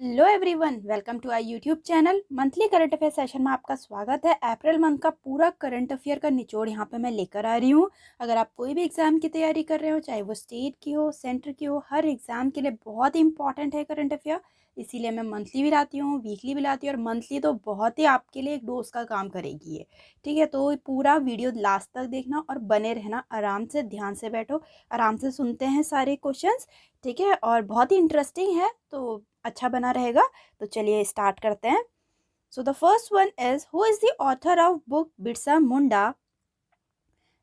Hello everyone, welcome to our YouTube channel. Monthly current affair session में आपका स्वागत है। अप्रैल मंथ का पूरा करंट अफेयर का निचोड़ यहाँ पे मैं लेकर आ रही हूँ। अगर आप कोई भी एग्जाम की तैयारी कर रहे हो, चाहे वो स्टेट की हो, सेंटर की हो, हर एग्जाम के लिए बहुत ही इंपॉर्टेंट है करंट अफेयर। इसीलिए मैं मंथली भी लाती हूँ, वीकली भी लाती हूँ, और मंथली तो बहुत ही आपके लिए एक डोज का काम करेगी ये। ठीक है, तो पूरा वीडियो लास्ट तक देखना और बने रहना। आराम से ध्यान से बैठो, आराम से सुनते हैं सारे क्वेश्चंस। ठीक है, और बहुत ही इंटरेस्टिंग है तो अच्छा बना रहेगा। तो चलिए स्टार्ट करते हैं। So the first one is, who is the author of book Birsa Munda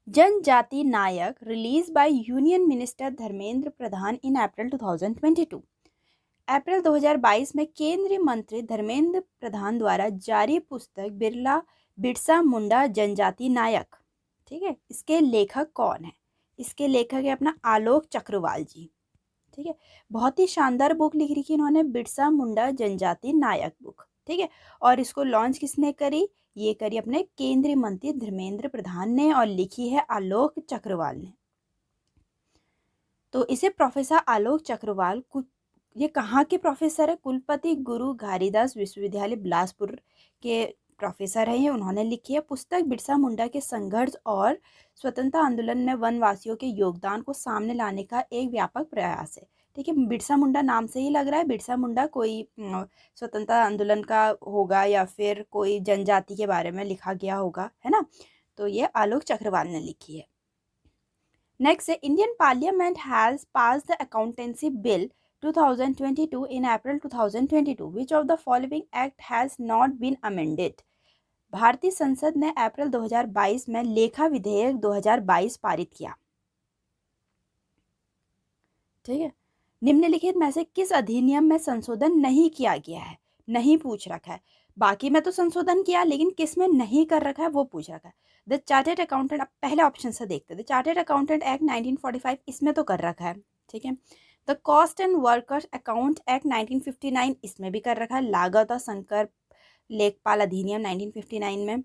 जनजाति नायक, release by union minister Dharmendra Pradhan in April 2022। April 2022 में केंद्रीय मंत्री धर्मेंद्र प्रधान द्वारा जारी पुस्तक बिरसा मुंडा जनजाति नायक। ठीक है, इसके लेखक कौन है? इसके लेखक है अपना आलोक चक्रवाल जी। ठीक है, बहुत ही शानदार बुक लिख रखी इन्होंने, बिरसा मुंडा जनजाति नायक बुक। ठीक है, और इसको लॉन्च किसने करी? ये करी अपने केंद्रीय मंत्री धर्मेंद्र प्रधान ने, और लिखी है आलोक चक्रवाल ने। तो इसे प्रोफेसर आलोक चक्रवाल, ये कहाँ के प्रोफेसर है? कुलपति गुरु घारीदास विश्वविद्यालय बिलासपुर के प्रोफेसर है ये। उन्होंने लिखी है पुस्तक बिरसा मुंडा के संघर्ष और स्वतंत्रता आंदोलन में वनवासियों के योगदान को सामने लाने का एक व्यापक प्रयास है। ठीक है, बिरसा मुंडा नाम से ही लग रहा है बिरसा मुंडा कोई स्वतंत्रता आंदोलन का होगा, या फिर कोई जनजाति के बारे में लिखा गया होगा, है ना। तो ये आलोक चक्रवाल ने लिखी है। नेक्स्ट है, Indian parliament has pass the accountancy bill 2022 in April 2022. Which of the following act has not been amended? भारतीय संसद ने अप्रैल 2022 में लेखा विधेयक 2022 पारित किया। ठीक है, निम्नलिखित में से किस अधिनियम में संशोधन नहीं किया गया है? नहीं पूछ रखा है, बाकी में तो संशोधन किया, लेकिन किस में नहीं कर रखा है वो पूछ रखा है। द चार्टेड अकाउंटेंट, अब पहले ऑप्शन से देखते हैं। द चार्टेड अकाउंटेंट एक्ट 1945, इसमें तो कर रखा है। ठीक है, the cost and workers account act 1959, इसमें भी कर रखा है। लागत और संकर लेखपाल अधिनियम 1959 में।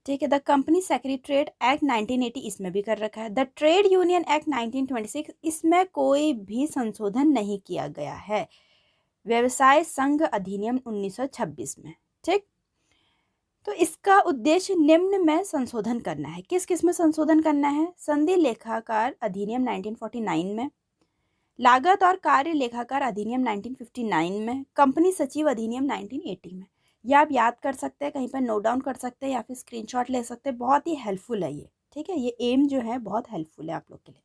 ठीक है, द कंपनी सेक्रेटरीट एक्ट 1980, इसमें भी कर रखा है। द ट्रेड यूनियन एक्ट 1926, इसमें कोई भी संशोधन नहीं किया गया है। व्यवसाय संघ अधिनियम 1926 में। ठीक, तो इसका उद्देश्य निम्न में संशोधन करना है। किस किस में संशोधन करना है? संधि लेखाकार अधिनियम 1949 में, लागत और कार्य लेखाकार अधिनियम 1959 में, कंपनी सचिव अधिनियम 1980 में। ये आप याद कर सकते हैं, कहीं पर नोट डाउन कर सकते हैं, या फिर स्क्रीनशॉट ले सकते हैं। बहुत ही हेल्पफुल है ये। ठीक है, ये एम जो है बहुत हेल्पफुल है आप लोग के लिए।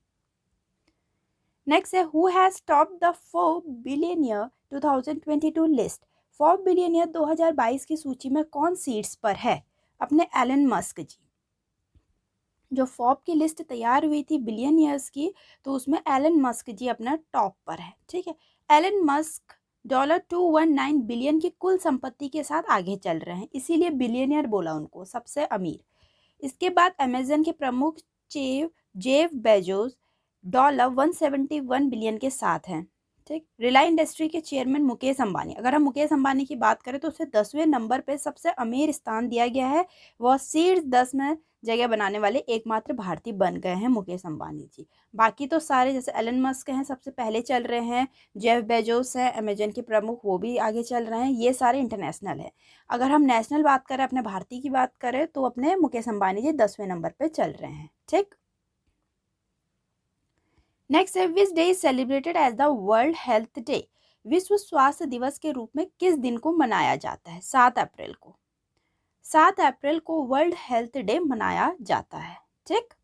नेक्स्ट है, who has top the 4 billionaire 2022 list? 4 billionaire 2022 की सूची में कौन सीट्स पर है? अपने एलन मस्क जी। जो फॉर्ब की लिस्ट तैयार हुई थी बिलियनियर्स की, तो उसमें एलन मस्क जी अपना टॉप पर है। ठीक है, एलन मस्क $219 बिलियन की कुल संपत्ति के साथ आगे चल रहे हैं, इसीलिए बिलियनियर बोला उनको, सबसे अमीर। इसके बाद अमेजन के प्रमुख जेफ बेजोस $171 बिलियन के साथ हैं। ठीक, रिलायंस इंडस्ट्री के चेयरमैन मुकेश अंबानी, अगर हम मुकेश अंबानी की बात करें तो उसे 10वें नंबर पे सबसे अमीर स्थान दिया गया है। वह शीर्ष 10 में जगह बनाने वाले एकमात्र भारतीय बन गए हैं मुकेश अंबानी जी। बाकी तो सारे, जैसे एलन मस्क हैं सबसे पहले चल रहे हैं, जेफ बेजोस हैं अमेजन के प्रमुख, वो भी आगे चल रहे हैं। ये सारे इंटरनेशनल हैं। अगर हम नेशनल बात करें, अपने भारतीय की बात करें, तो अपने मुकेश अंबानी जी 10वें नंबर पे चल रहे हैं। ठीक, नेक्स्ट है, which day is celebrated as the world health day? विश्व स्वास्थ्य दिवस के रूप में किस दिन को मनाया जाता है? 7 अप्रैल को। 7 अप्रैल को वर्ल्ड हेल्थ डे मनाया जाता है। ठीक,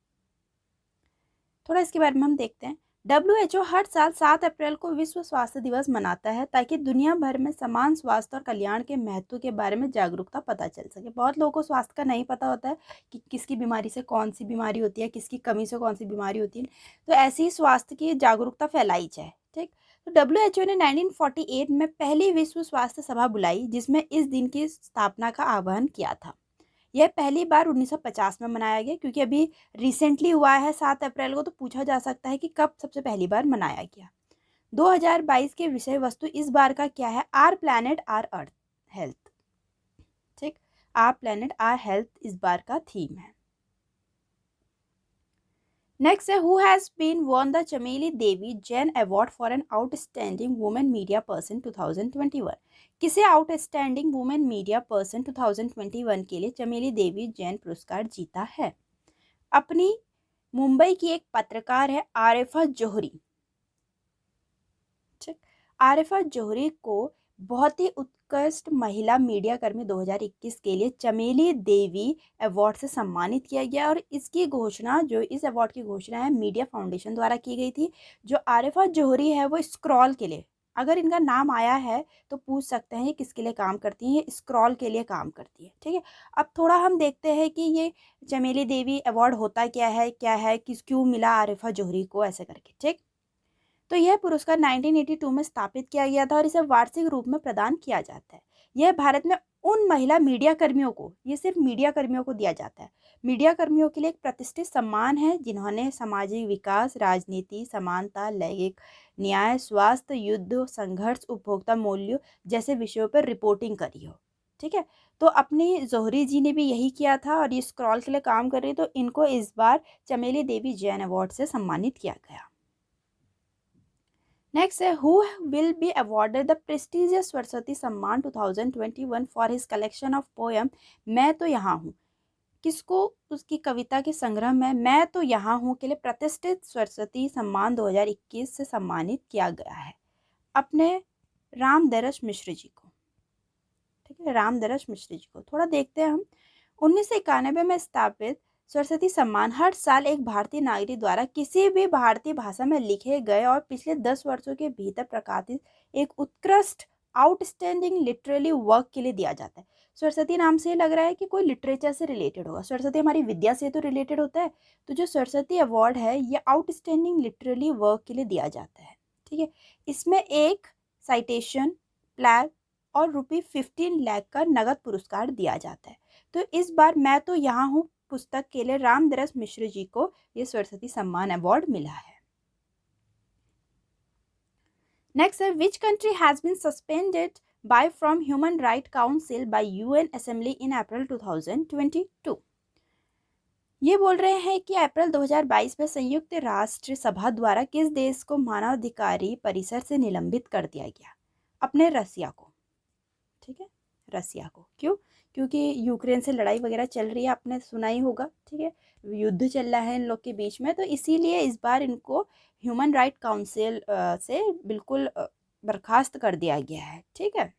थोड़ा इसके बारे में हम देखते हैं। WHO हर साल 7 अप्रैल को विश्व स्वास्थ्य दिवस मनाता है, ताकि दुनिया भर में समान स्वास्थ्य और कल्याण के महत्व के बारे में जागरूकता पता चल सके। बहुत लोगों को स्वास्थ्य का नहीं पता होता है कि किसकी बीमारी से कौन सी बीमारी होती है, किसकी कमी से कौन सी बीमारी होती है। तो ऐसी ही स्वास्थ्य की जागरूकता फैलाई जाए। ठीक, तो WHO ने 1948 में पहली विश्व स्वास्थ्य सभा बुलाई, जिसमें इस दिन की स्थापना का आह्वान किया था। यह पहली बार 1950 में मनाया गया, क्योंकि अभी रिसेंटली हुआ है 7 अप्रैल को, तो पूछा जा सकता है कि कब सबसे पहली बार मनाया गया। 2022 के विषय वस्तु इस बार का क्या है? Our planet our earth health. ठीक, आर प्लैनेट आर हेल्थ इस बार का थीम है। नेक्स्ट है who has been won the Chameli Devi Jain award for an outstanding women media person 2021। किसे आउटस्टैंडिंग वुमेन मीडिया पर्सन 2021 के लिए चमेली देवी जैन पुरस्कार जीता है? अपनी मुंबई की एक पत्रकार है आरिफा जोहरी। ठीक, आरिफा जोहरी को बहुत ही उत्कृष्ट महिला मीडिया कर्मी 2021 के लिए चमेली देवी अवार्ड से सम्मानित किया गया और इसकी घोषणा, जो इस अवार्ड की घोषणा है, मीडिया फाउंडेशन द्वारा की गई थी। जो आरिफा जोहरी है वो स्क्रॉल के लिए, अगर इनका नाम आया है तो पूछ सकते हैं ये किसके लिए काम करती हैं। ये स्क्रॉल के लिए काम करती है। ठीक है, अब थोड़ा हम देखते हैं कि ये चमेली देवी अवार्ड होता क्या है, किस क्यों मिला आरिफा जोहरी को, ऐसे करके। ठीक, तो यह पुरस्कार 1982 में स्थापित किया गया था और इसे वार्षिक रूप में प्रदान किया जाता है। यह भारत में उन महिला मीडिया कर्मियों को, ये सिर्फ मीडिया कर्मियों को दिया जाता है, मीडिया कर्मियों के लिए एक प्रतिष्ठित सम्मान है जिन्होंने सामाजिक विकास, राजनीति, समानता, लैंगिक न्याय, स्वास्थ्य, युद्ध, संघर्ष, उपभोक्ता मूल्यों जैसे विषयों पर रिपोर्टिंग करी हो। ठीक है, तो अपनी जोहरी जी ने भी यही किया था और ये स्क्रॉल के लिए काम कर रही, तो इनको इस बार चमेली देवी जैन अवार्ड से सम्मानित किया गया। नेक्स्ट है who will be awarded the prestigious Saraswati सम्मान 2021 for his collection of poem मैं तो यहाँ हूँ। किसको उसकी कविता के संग्रह में मैं तो यहाँ हूँ के लिए प्रतिष्ठित सरस्वती सम्मान 2021 से सम्मानित किया गया है? अपने रामदरस मिश्र जी को। ठीक है, रामदरस मिश्र जी को थोड़ा देखते हैं हम। 1991 में स्थापित सरस्वती सम्मान हर साल एक भारतीय नागरिक द्वारा किसी भी भारतीय भाषा में लिखे गए और पिछले 10 वर्षों के भीतर प्रकाशित एक उत्कृष्ट आउटस्टैंडिंग लिटरेरी वर्क के लिए दिया जाता है। सरस्वती नाम से लग रहा है कि कोई लिटरेचर से रिलेटेड होगा। सरस्वती हमारी विद्या से तो रिलेटेड होता है, तो जो सरस्वती अवार्ड है ये आउटस्टैंडिंग लिटरेरी वर्क के लिए दिया जाता है। ठीक है, इसमें एक साइटेशन, प्लैक और ₹15 लाख का नगद पुरस्कार दिया जाता है। तो इस बार मैं तो यहाँ हूँ पुस्तक के लिए रामदरस मिश्र जी को ये सरस्वती सम्मान अवार्ड मिला है। नेक्स्ट है which country has been suspended by from human right council by UN assembly in April 2022। ये बोल रहे हैं कि अप्रैल 2022 में संयुक्त राष्ट्र सभा द्वारा किस देश को मानवाधिकारी परिषद से निलंबित कर दिया गया? अपने रसिया को। ठीक है, रसिया को। क्यों? क्योंकि यूक्रेन से लड़ाई वगैरह चल रही है, आपने सुना ही होगा। ठीक है, युद्ध चल रहा है इन लोग के बीच में, तो इसीलिए इस बार इनको ह्यूमन राइट काउंसिल से बिल्कुल बर्खास्त कर दिया गया है। ठीक है,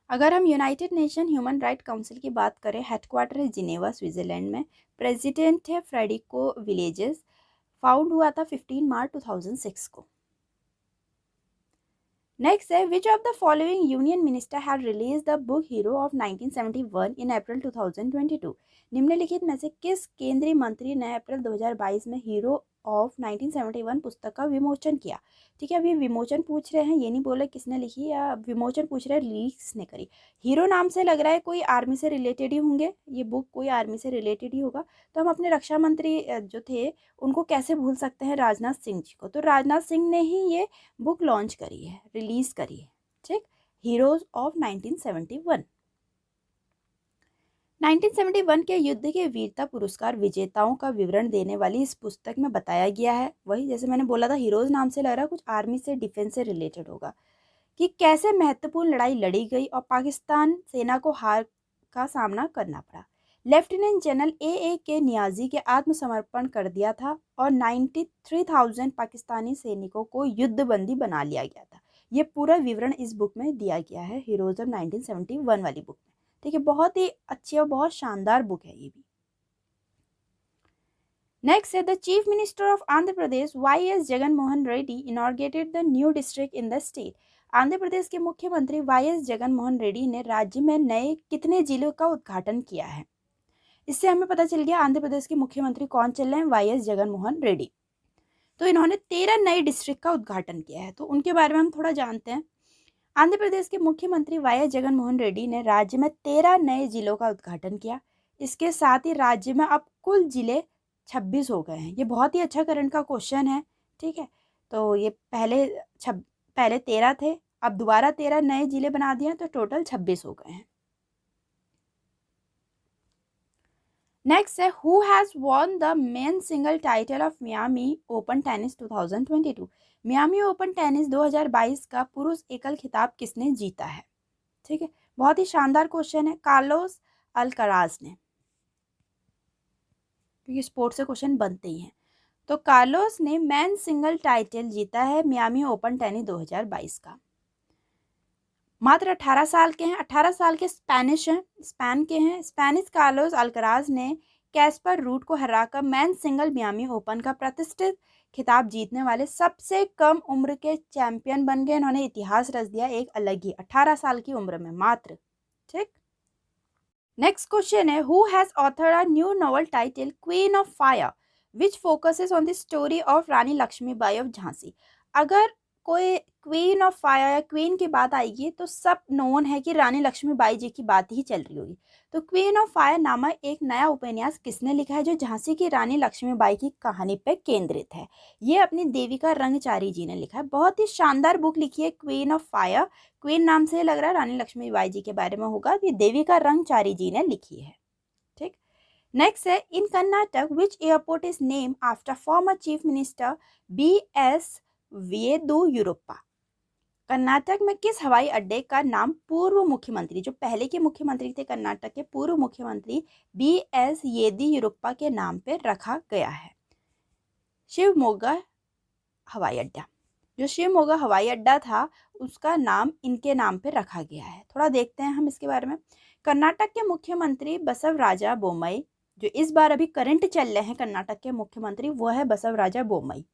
अगर हम United nation human right council की बात करें, हेडक्वार्टर है जिनेवा स्विट्जरलैंड में, प्रेसिडेंट है फ्रेडिको विलेजेस, फाउंड हुआ था 15 मार्च 2006 को। नेक्स्ट है which of the following union minister have release the book hero of 1971 in April 2022। निम्नलिखित में से किस केंद्रीय मंत्री ने अप्रैल 2022 में हीरो ऑफ 1971 पुस्तक का विमोचन किया? ठीक है, अभी विमोचन पूछ रहे हैं, ये नहीं बोले किसने लिखी, या विमोचन पूछ रहे हैं रिलीज ने करी। हीरो नाम से लग रहा है कोई आर्मी से रिलेटेड ही होंगे, ये बुक कोई आर्मी से रिलेटेड ही होगा। तो हम अपने रक्षा मंत्री जो थे उनको कैसे भूल सकते हैं, राजनाथ सिंह जी को। तो राजनाथ सिंह ने ही ये बुक लॉन्च करी है, रिलीज करी है। ठीक, हीरोज ऑफ 1971। 1971 के युद्ध के वीरता पुरस्कार विजेताओं का विवरण देने वाली इस पुस्तक में बताया गया है, वही जैसे मैंने बोला था, हीरोज नाम से लग रहा है कुछ आर्मी से, डिफेंस से रिलेटेड होगा, कि कैसे महत्वपूर्ण लड़ाई लड़ी गई और पाकिस्तान सेना को हार का सामना करना पड़ा। लेफ्टिनेंट जनरल ए के नियाजी के आत्मसमर्पण कर दिया था और 93,000 पाकिस्तानी सैनिकों को युद्धबंदी बना लिया गया था। ये पूरा विवरण इस बुक में दिया गया है, हीरोज ऑफ 1971 वाली बुक में। ठीक है, बहुत ही अच्छी और बहुत शानदार बुक है ये भी। नेक्स्ट है the chief minister of Andhra Pradesh Y S. Jagan Mohan Reddy inaugurated the new district in the state. Andhra Pradesh के मुख्यमंत्री वाई.एस. जगन मोहन रेड्डी ने राज्य में नए कितने जिलों का उद्घाटन किया है? इससे हमें पता चल गया आंध्र प्रदेश के मुख्यमंत्री कौन चल रहे हैं, वाई.एस. जगन मोहन रेड्डी। तो इन्होंने 13 नए डिस्ट्रिक्ट का उद्घाटन किया है, तो उनके बारे में हम थोड़ा जानते हैं। आंध्र प्रदेश के मुख्यमंत्री वाई.एस. जगन मोहन रेड्डी ने राज्य में 13 नए जिलों का उद्घाटन किया। इसके साथ ही राज्य में अब कुल जिले 26 हो गए हैं। ये बहुत ही अच्छा करंट का क्वेश्चन है। ठीक है, तो ये पहले 13 थे, अब दोबारा 13 नए जिले बना दिए, तो टोटल 26 हो गए हैं। नेक्स्ट है who has won the men single title of Miami open tennis 2022। Miami open tennis 2022 का पुरुष एकल खिताब किसने जीता है? ठीक है, बहुत ही शानदार क्वेश्चन है। कार्लोस अल्कराज ने, क्योंकि स्पोर्ट्स से क्वेश्चन बनते ही हैं। तो कार्लोस ने मैन सिंगल टाइटल जीता है मियामी ओपन टेनिस 2022 का। मात्र 18 साल के हैं, 18 साल के स्पेनिश हैं, स्पेन के हैं। स्पेनिश कार्लोस अल्कराज ने कैस्पर रूड को हराकर मैन सिंगल मियामी ओपन का प्रतिष्ठित खिताब जीतने वाले सबसे कम उम्र के चैंपियन बन गए। इन्होंने इतिहास रच दिया एक अलग ही 18 साल की उम्र में मात्र। ठीक, नेक्स्ट क्वेश्चन है who has authored a new novel title queen of fire which focuses on the story of Rani Lakshmibai of Jhansi. अगर कोई क्वीन ऑफ फायर या क्वीन की बात आएगी तो सब नोन है कि रानी लक्ष्मीबाई जी की बात ही चल रही होगी। तो क्वीन ऑफ फायर नामक एक नया उपन्यास किसने लिखा है जो झांसी की रानी लक्ष्मीबाई की कहानी पर केंद्रित है? ये अपनी देविका रंगचारी जी ने लिखा है। बहुत ही शानदार बुक लिखी है क्वीन ऑफ फायर। क्वीन नाम से लग रहा है रानी लक्ष्मीबाई जी के बारे में होगा। ये देविका रंगचारी जी ने लिखी है। ठीक, नेक्स्ट है in Karnataka which airport is name after former chief minister BS Yediyurappa. Karnataka में किस हवाई अड्डे का नाम पूर्व मुख्यमंत्री, जो पहले के मुख्यमंत्री थे कर्नाटक के पूर्व मुख्यमंत्री BS येदियुरप्पा के नाम पे रखा गया है? शिवमोगा हवाई अड्डा। जो शिवमोगा हवाई अड्डा था उसका नाम इनके नाम पे रखा गया है। थोड़ा देखते हैं हम इसके बारे में। कर्नाटक के मुख्यमंत्री बसवराजा बोम्मई, जो इस बार अभी करंट चल रहे हैं कर्नाटक के मुख्यमंत्री, वो है बसवराजा बोम्मई।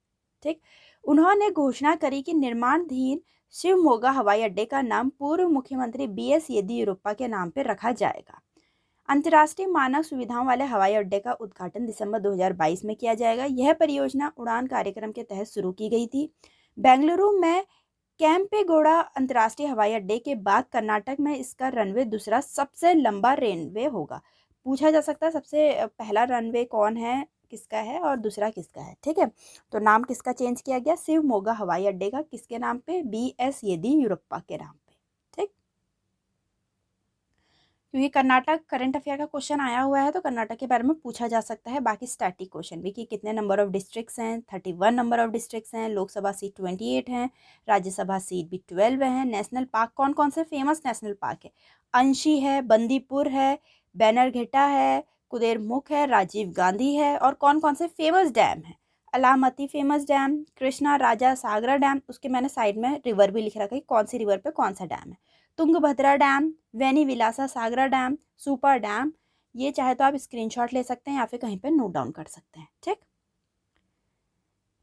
ठीक, उन्होंने घोषणा करी कि निर्माणाधीन शिवमोगा हवाई अड्डे का नाम पूर्व मुख्यमंत्री BS येदियुरप्पा के नाम पर रखा जाएगा। अंतर्राष्ट्रीय मानक सुविधाओं वाले हवाई अड्डे का उद्घाटन दिसंबर 2022 में किया जाएगा। यह परियोजना उड़ान कार्यक्रम के तहत शुरू की गई थी। बेंगलुरु में कैंपेगौड़ा अंतर्राष्ट्रीय हवाई अड्डे के बाद कर्नाटक में इसका रनवे दूसरा सबसे लंबा रनवे होगा। पूछा जा सकता है सबसे पहला रनवे कौन है, किसका है और दूसरा किसका है। ठीक है, तो नाम किसका चेंज किया गया? शिवमोगा हवाई अड्डे का। किसके नाम पे? BS येदियुरप्पा के नाम पे। ठीक, क्योंकि कर्नाटक करंट अफेयर का क्वेश्चन आया हुआ है तो कर्नाटक के बारे में पूछा जा सकता है। बाकी स्टैटिक क्वेश्चन भी कि कितने नंबर ऑफ डिस्ट्रिक्ट्स हैं, 31 नंबर ऑफ डिस्ट्रिक्ट्स हैं, लोकसभा सीट 28 हैं, राज्यसभा सीट भी 12 हैं। नेशनल पार्क कौन कौन से फेमस नेशनल पार्क है? अंशी है, बंदीपुर है, बैनरघेटा है, कुदेरमुख है, राजीव गांधी है। और कौन कौन से फेमस डैम है? अलामती फेमस डैम, कृष्णा राजा सागरा डैम, उसके मैंने साइड में रिवर भी लिख रखा है कौन सी रिवर पे कौन सा डैम है, तुंगभद्रा डैम, वेनी विलासा सागरा डैम, सुपर डैम। ये चाहे तो आप स्क्रीनशॉट ले सकते हैं या फिर कहीं पे नोट डाउन कर सकते हैं। ठीक,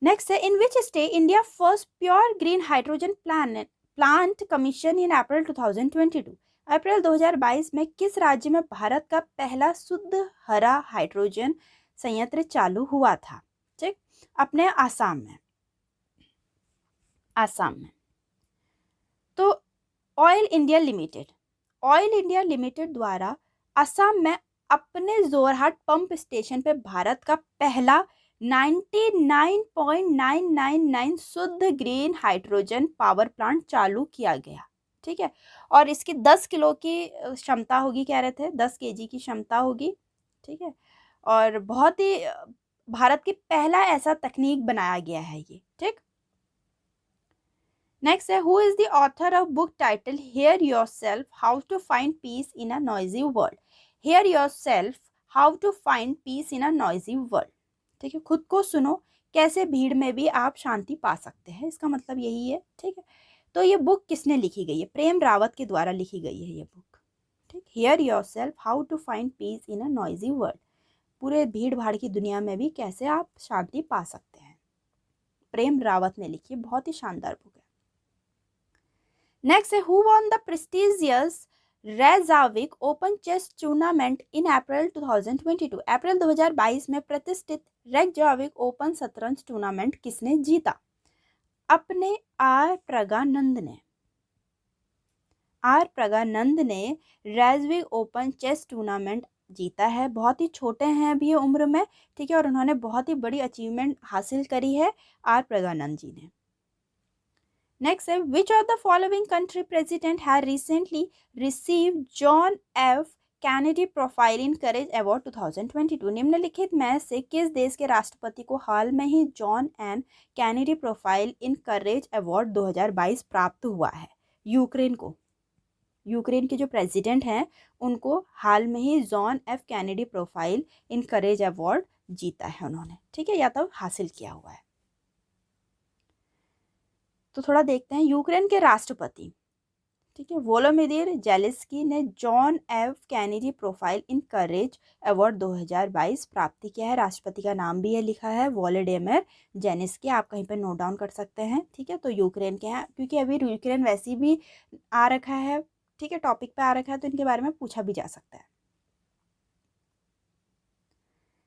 नेक्स्ट है in which state India first pure green hydrogen plant commission in April 2022। April 2022 में किस राज्य में भारत का पहला शुद्ध हरा हाइड्रोजन संयंत्र चालू हुआ था? ठीक, अपने आसाम में। आसाम में तो ऑयल इंडिया लिमिटेड द्वारा असम में अपने जोरहाट पंप स्टेशन पे भारत का पहला 99.999 शुद्ध ग्रीन हाइड्रोजन पावर प्लांट चालू किया गया। ठीक है, और इसकी 10 किलो की क्षमता होगी, कह रहे थे 10 kg की क्षमता होगी। ठीक है, और बहुत ही भारत की पहला ऐसा तकनीक बनाया गया है ये। ठीक, नेक्स्ट है who is the author of book title hear yourself how to find peace in a noisy world. Hear yourself how to find peace in a noisy world. ठीक है, खुद को सुनो कैसे भीड़ में भी आप शांति पा सकते हैं, इसका मतलब यही है। ठीक है, तो ये बुक किसने लिखी गई है? प्रेम रावत के द्वारा लिखी गई है ये बुक। ठीक, hear yourself how to find peace in a noisy world. पूरे भीड़ भाड़ की दुनिया में भी कैसे आप शांति पा सकते हैं, प्रेम रावत ने लिखी है। बहुत ही शानदार बुक है। नेक्स्ट है who won the prestigious Reykjavik open chess tournament in April 2022। April 2022 में प्रतिष्ठित रेजाविक ओपन शतरंज टूर्नामेंट किसने जीता? अपने आर प्रगानंद ने रेजाविक ओपन चेस टूर्नामेंट जीता है। बहुत ही छोटे हैं अभी उम्र में। ठीक है, और उन्होंने बहुत ही बड़ी अचीवमेंट हासिल करी है आर प्रगानंद जी ने। नेक्स्ट है which of the following country president have recently received John F Kennedy profile in courage award 2022। निम्नलिखित में से किस देश के राष्ट्रपति को हाल में ही John N Kennedy profile in courage award 2022 प्राप्त हुआ है? यूक्रेन को। यूक्रेन के जो प्रेसिडेंट हैं उनको हाल में ही John F Kennedy profile in courage award जीता है उन्होंने, ठीक है, या तो हासिल किया हुआ है। तो थोड़ा देखते हैं यूक्रेन के राष्ट्रपति, ठीक है, वोलोदिमीर जेलेंस्की ने John F Kennedy profile in courage award 2022 प्राप्त किया है। राष्ट्रपति का नाम भी ये लिखा है, वोलोदिमीर जेलेंस्की, आप कहीं पर नोट डाउन कर सकते हैं, ठीक है। तो यूक्रेन के हैं, क्योंकि अभी यूक्रेन वैसे भी आ रखा है, ठीक है, टॉपिक पे आ रखा है, तो इनके बारे में पूछा भी जा सकता है।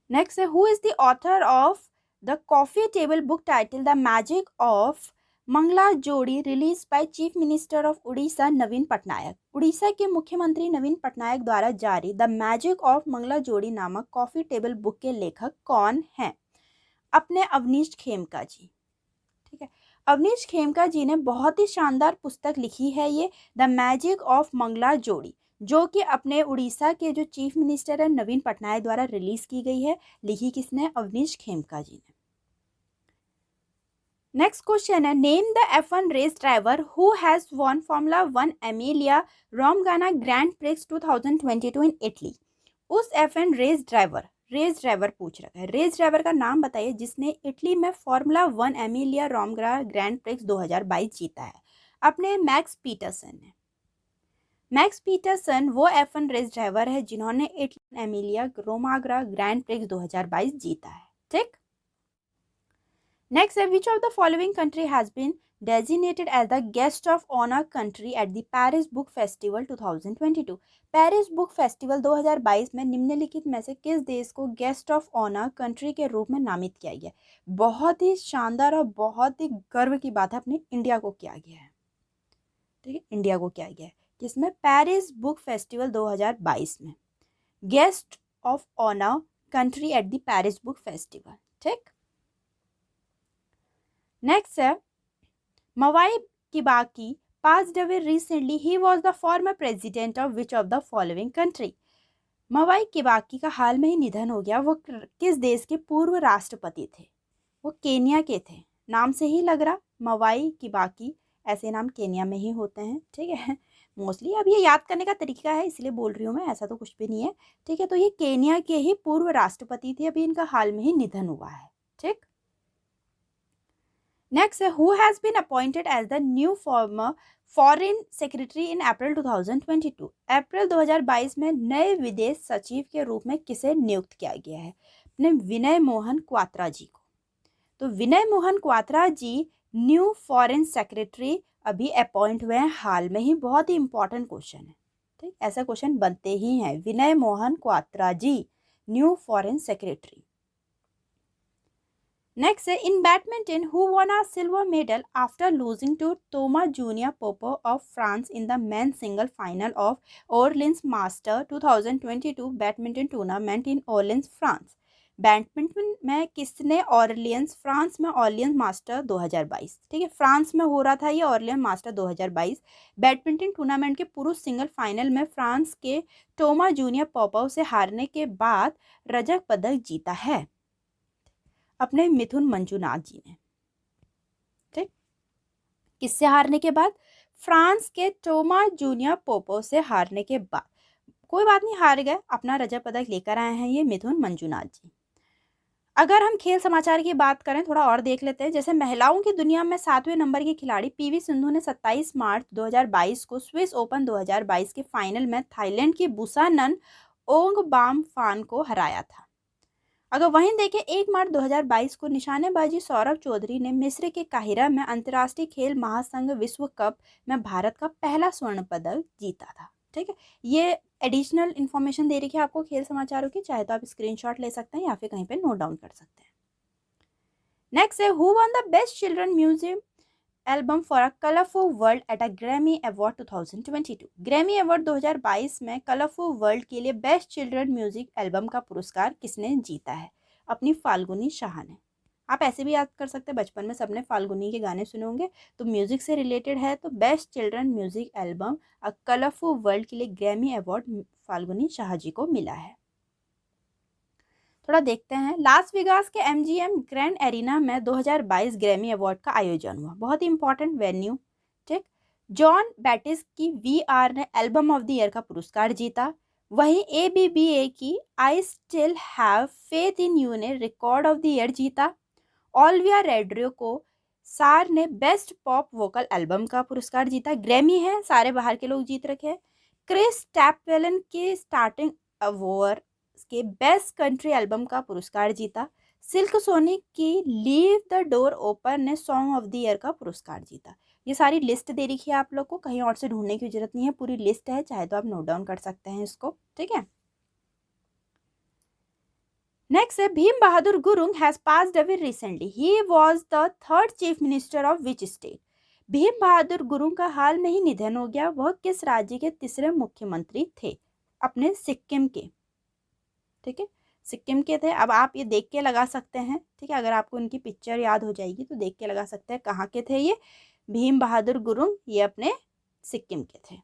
नेक्स्ट है, who is the author of the coffee table book title the magic of Mangala Jodi, release by chief minister of Orissa Naveen Patnaik. Orissa के मुख्यमंत्री नवीन पटनायक द्वारा जारी द मैजिक ऑफ मंगला जोड़ी नामक कॉफी टेबल बुक के लेखक कौन हैं? अपने अवनीश खेमका जी, ठीक है। अवनीश खेमका जी ने बहुत ही शानदार पुस्तक लिखी है, ये द मैजिक ऑफ मंगला जोड़ी, जो कि अपने उड़ीसा के जो चीफ मिनिस्टर है नवीन पटनायक द्वारा रिलीज की गई है। लिखी किसने? अवनीश खेमका जी ने। नेक्स्ट क्वेश्चन है, name the F1 race driver who has won formula 1 Emilia Romagna Grand Prix 2022 in Italy. उस F1 रेस ड्राइवर पूछ रखा है, रेस ड्राइवर का नाम बताइए जिसने इटली में formula 1 Emilia Romagna Grand Prix 2022 जीता है। अपने मैक्स पीटरसन ने। मैक्स पीटरसन वो F1 रेस ड्राइवर है जिन्होंने इटली एमिलिया रोमाग्रा ग्रैंड प्रिक्स 2022 जीता है, ठीक। Next, which of the following country has been designated as the guest of honor country at the Paris Book Festival 2022? Paris book festival 2022 में निम्नलिखित में से किस देश को गेस्ट ऑफ ऑनर कंट्री के रूप में नामित किया गया? बहुत ही शानदार और बहुत ही गर्व की बात है, अपने इंडिया को किया गया है, ठीक है, इंडिया को किया गया है। किसमें? पेरिस बुक फेस्टिवल 2022 में guest of honour country at the Paris book festival, ठीक। नेक्स्ट है, Mwai Kibaki passed away recently. He was the former president of which of the following country? Mawai Kibaki का हाल में ही निधन हो गया। वो किस देश के पूर्व राष्ट्रपति थे? वो केनिया के थे। नाम से ही लग रहा, मवाई किबाकी, ऐसे नाम केनिया में ही होते हैं, ठीक है, मोस्टली। अब ये याद करने का तरीका है इसलिए बोल रही हूँ मैं, ऐसा तो कुछ भी नहीं है, ठीक है। तो ये केनिया के ही पूर्व राष्ट्रपति थे, अभी इनका हाल में ही निधन हुआ है, ठीक। नेक्स्ट है, who has been appointed as the new former foreign secretary in April 2022? April 2022 में नए विदेश सचिव के रूप में किसे नियुक्त किया गया है? अपने विनय मोहन क्वात्रा जी को। तो विनय Mohan Kwatra ji new foreign secretary अभी अपॉइंट हुए हैं हाल में ही। बहुत ही इंपॉर्टेंट क्वेश्चन है, ठीक, ऐसा क्वेश्चन बनते ही हैं। Vinay Mohan Kwatra ji new foreign secretary. Next, in badminton, who won a silver medal after losing to Thomas Junior Popov of France in the men's single final of Orleans Master 2022 badminton tournament in Orleans France? Badminton में किसने Orleans, France में Orleans master 2022, ठीक है, France में हो रहा था ये ऑर्लियंस मास्टर 2022 बैडमिंटन टूर्नामेंट के पुरुष सिंगल फाइनल में फ्रांस के टोमा जूनियर पोपोव से हारने के बाद रजत पदक जीता है अपने मिथुन मंजुनाथ जी ने, ठीक। किससे हारने के बाद? फ्रांस के टोमा जूनियर पोपो से हारने के बाद। कोई बात नहीं, हार गए, अपना रजत पदक लेकर आए हैं ये मिथुन मंजुनाथ जी। अगर हम खेल समाचार की बात करें, थोड़ा और देख लेते हैं। जैसे महिलाओं की दुनिया में 7वें नंबर की खिलाड़ी पीवी सिंधु ने 27 मार्च 2022 को स्विस ओपन 2022 के फाइनल में थाईलैंड की बुसानन ओंगबामफान को हराया था। अगर वहीं देखें 1 मार्च 2022 को निशानेबाजी सौरभ चौधरी ने मिस्र के काहिरा में अंतर्राष्ट्रीय खेल महासंघ विश्व कप में भारत का पहला स्वर्ण पदक जीता था, ठीक है। ये एडिशनल इन्फॉर्मेशन दे रही है आपको खेल समाचारों की, चाहे तो आप स्क्रीनशॉट ले सकते हैं या फिर कहीं पे नोट डाउन कर सकते हैं। नेक्स्ट है, who one the best children music album for a colourful world at a Grammy award 2022? Grammy award 2022 में कलरफुल वर्ल्ड के लिए बेस्ट चिल्ड्रन म्यूजिक एल्बम का पुरस्कार किसने जीता है? अपनी फाल्गुनी शाह ने। आप ऐसे भी याद कर सकते हैं, बचपन में सबने फाल्गुनी के गाने सुने होंगे। तो म्यूजिक से रिलेटेड है तो बेस्ट चिल्ड्रन म्यूजिक एल्बम अ कलरफुल वर्ल्ड के लिए ग्रैमी अवार्ड फाल्गुनी शाह जी को मिला है। थोड़ा देखते हैं, लास वेगास के MGM ग्रैंड एरिना में 2022 ग्रैमी अवार्ड का आयोजन हुआ, बहुत ही इंपॉर्टेंट वेन्यू। ठीक, जॉन बैटिस की VR ने एल्बम ऑफ द ईयर का पुरस्कार जीता। वहीं ABBA की I still have faith in you ने रिकॉर्ड ऑफ द ईयर जीता। ओलिविया रेड्रिगो को सार ने बेस्ट पॉप वोकल एल्बम का पुरस्कार जीता। ग्रैमी है, सारे बाहर के लोग जीत रखे हैं। क्रिस टैपवेलन के स्टार्टिंग अवॉर्ड के बेस्ट कंट्री एल्बम का पुरस्कार जीता। सिल्क सोनिक की लीव द डोर ओपन ने सॉन्ग ऑफ द ईयर का पुरस्कार जीता। ये सारी लिस्ट दे रखी है आप लोग को, कहीं और से ढूंढने की जरूरत नहीं है, पूरी लिस्ट है, चाहे तो आप नोट डाउन कर सकते हैं इसको। ठीक है, नेक्स्ट है Bhim Bahadur Gurung has passed away recently. He was the third chief minister of which state. Bhim Bahadur Gurung का हाल में ही निधन हो गया। वह किस राज्य के तीसरे मुख्यमंत्री थे? अपने सिक्किम के। ठीक है, सिक्किम के थे। अब आप ये देख के लगा सकते हैं, ठीक है, अगर आपको उनकी पिक्चर याद हो जाएगी तो देख के लगा सकते हैं कहाँ के थे ये। भीम बहादुर गुरुंग ये अपने सिक्किम के थे।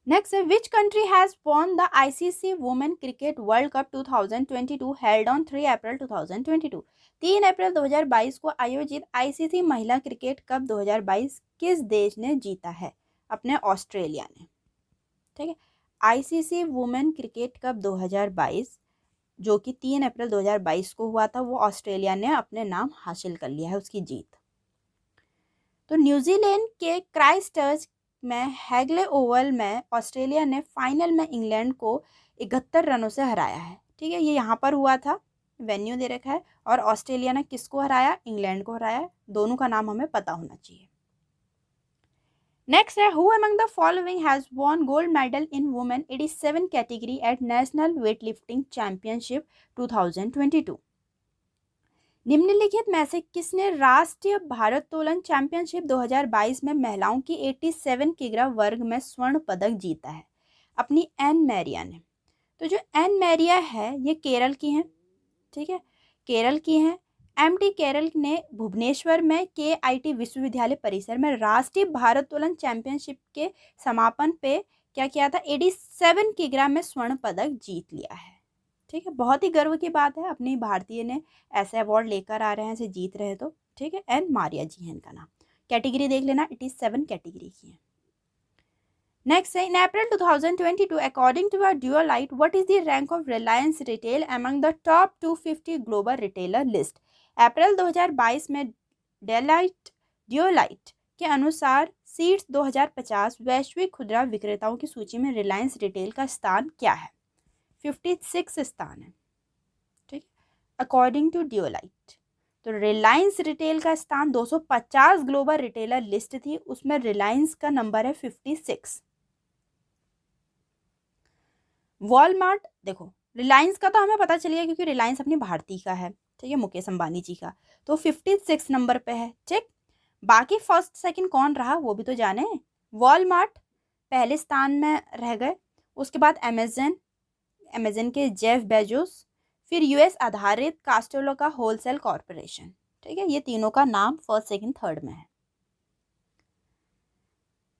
नेक्स्ट है which country has won the ICC women cricket world cup 2022 held on 3 अप्रैल 2022। 3 अप्रैल 2022 को आयोजित ICC महिला क्रिकेट कप 2022 किस देश ने जीता है? अपने ऑस्ट्रेलिया ने। ठीक है, ICC वुमेन क्रिकेट कप 2022 जो कि 3 अप्रैल 2022 को हुआ था, वो ऑस्ट्रेलिया ने अपने नाम हासिल कर लिया है, उसकी जीत। तो न्यूजीलैंड के क्राइस्टचर्च में हैगले ओवल में ऑस्ट्रेलिया ने फाइनल में इंग्लैंड को 71 रनों से हराया है। ठीक है, ये यहाँ पर हुआ था, वेन्यू दे रखा है, और ऑस्ट्रेलिया ने किसको हराया? इंग्लैंड को हराया। दोनों का नाम हमें पता होना चाहिए। नेक्स्ट है who among the following has won gold medal in women 87 category at national weight lifting championship 2022। निम्नलिखित में से किसने राष्ट्रीय भारोत्तोलन चैंपियनशिप 2022 में महिलाओं की 87 किग्रा वर्ग में स्वर्ण पदक जीता है? अपनी एन मैरिया ने। तो जो एन मैरिया है ये केरल की हैं। ठीक है, केरल की हैं। MT केरल ने भुवनेश्वर में KIT विश्वविद्यालय परिसर में राष्ट्रीय भारोत्तोलन चैंपियनशिप के समापन पे क्या किया था? 87 किग्रा में स्वर्ण पदक जीत लिया है। ठीक है, बहुत ही गर्व की बात है, अपनी भारतीय ने ऐसे अवार्ड लेकर आ रहे हैं, ऐसे जीत रहे तो। ठीक है, एन मारिया जी हैं इनका नाम। कैटेगरी देख लेना, 87 कैटेगरी की है। नेक्स्ट है in April 2022 according to Deloitte what is the rank of Reliance retail among the top 250 global retailer list. April 2022 में ड्यूलाइट के अनुसार सीड्स 2050 वैश्विक खुदरा विक्रेताओं की सूची में रिलायंस रिटेल का स्थान क्या है? 56 स्थान है। ठीक, अकॉर्डिंग टू ड्यूलाइट। तो रिलायंस रिटेल का स्थान 250 ग्लोबल रिटेलर लिस्ट थी, उसमें रिलायंस का नंबर है 56। वॉलमार्ट, देखो रिलायंस का तो हमें पता चल गया क्योंकि रिलायंस अपनी भारतीय का है, ठीक है, मुकेश अंबानी जी का, तो 56 नंबर पे है। ठीक, बाकी फर्स्ट सेकंड कौन रहा वो भी तो जाने। वॉलमार्ट पहले स्थान में रह गए, उसके बाद अमेजन के जेफ बेजोस, फिर US आधारित कास्टोलो का होलसेल कॉर्पोरेशन। ठीक है, ये तीनों का नाम फर्स्ट सेकंड थर्ड में है।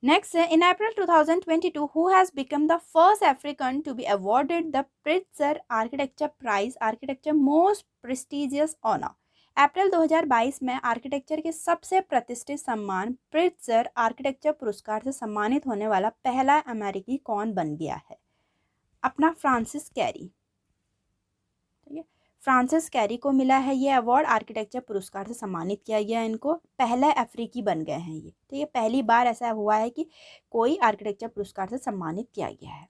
नेक्स्ट है in April 2022 who has become the first African to be awarded the Pritzker architecture prize, architecture most prestigious honour. April 2022 में आर्किटेक्चर के सबसे प्रतिष्ठित सम्मान प्रिट्जर आर्किटेक्चर पुरस्कार से सम्मानित होने वाला पहला अमेरिकी कौन बन गया है? अपना फ्रांसिस कैरी। ठीक है, फ्रांसिस कैरी को मिला है ये अवार्ड, आर्किटेक्चर पुरस्कार से सम्मानित किया गया इनको, पहले अफ्रीकी बन गए हैं ये। ठीक है, पहली बार ऐसा हुआ है कि कोई आर्किटेक्चर पुरस्कार से सम्मानित किया गया है।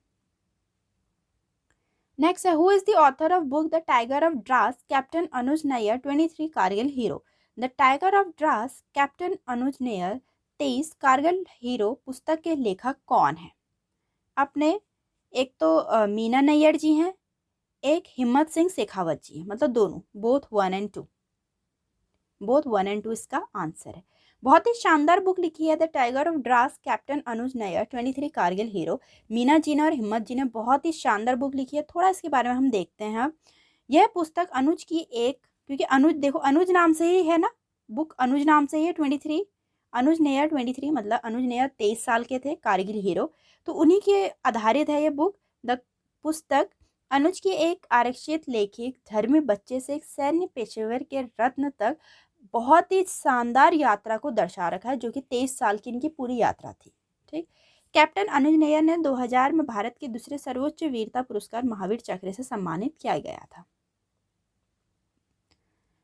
नेक्स्ट है who is the author of book the tiger of draws captain Anuj Nayyar 23 Kargil hero. The tiger of draws captain Anuj Nayyar 23 Kargil hero पुस्तक के लेखक कौन है? अपने एक तो मीना नैयर जी हैं, एक हिम्मत सिंह शेखावत जी, मतलब दोनों, बोथ 1 and 2, बोथ 1 and 2 इसका आंसर है। बहुत ही शानदार बुक लिखी है the tiger of draws captain Anuj Nayyar 23 Kargil hero. Meena ji ने और हिम्मत जी ने बहुत ही शानदार बुक लिखी है। थोड़ा इसके बारे में हम देखते हैं। यह पुस्तक अनुज की एक क्योंकि अनुज, देखो अनुज नाम से ही है ना, बुक अनुज नाम से ही है। 23 अनुज नेयर, 23 मतलब अनुज नेयर 23 साल के थे, कारगिल हीरो, तो उन्हीं के आधारित है ये बुक। द पुस्तक अनुज की एक आरक्षित लेखिक धर्मी बच्चे से एक सैन्य पेशेवर के रत्न तक बहुत ही शानदार यात्रा को दर्शा रखा है, जो कि 23 साल की इनकी पूरी यात्रा थी। ठीक, कैप्टन अनुज नैयर ने 2000 में भारत के दूसरे सर्वोच्च वीरता पुरस्कार महावीर चक्र से सम्मानित किया गया था।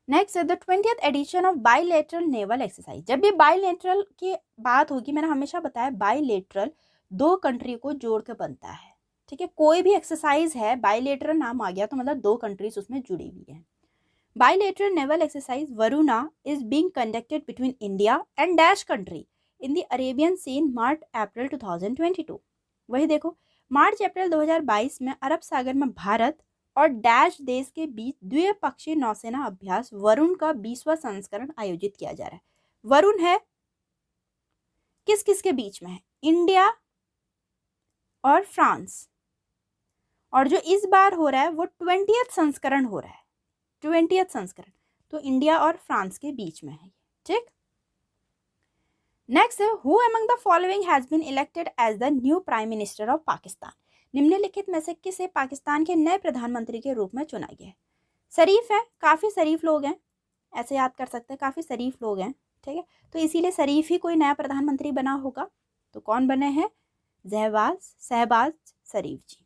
नेक्स्ट है the 20th edition of bilateral naval exercise. जब भी बाइलेटरल की बात होगी, मैंने हमेशा बताया बाइलेटरल दो कंट्री को जोड़ के बनता है। ठीक है, कोई भी एक्सरसाइज है बाइलेटरल नाम आ गया तो मतलब दो कंट्रीज उसमें जुड़ी हुई है। Bilateral naval exercise Varuna is being conducted between India and dash country in the Arabian sea in March April 2022। वही देखो, मार्च अप्रैल 2022 में अरब सागर में भारत और डैश देश के बीच द्विपक्षीय नौसेना अभ्यास वरुण का 20वां संस्करण आयोजित किया जा रहा है। वरुण है किस किस के बीच में है? इंडिया और फ्रांस, और जो इस बार हो रहा है वो 20th संस्करण हो रहा है, 20th संस्करण, तो इंडिया और फ्रांस के बीच में है। ठीक, नेक्स्ट है who among the following has been elected as the new prime minister of Pakistan. निम्नलिखित में से किसे पाकिस्तान के नए प्रधानमंत्री के रूप में चुना गया है? शरीफ है, काफ़ी शरीफ लोग हैं, ऐसे याद कर सकते हैं, काफ़ी शरीफ लोग हैं। ठीक है, तो इसीलिए शरीफ ही कोई नया प्रधानमंत्री बना होगा। तो कौन बने हैं? शहबाज शरीफ जी।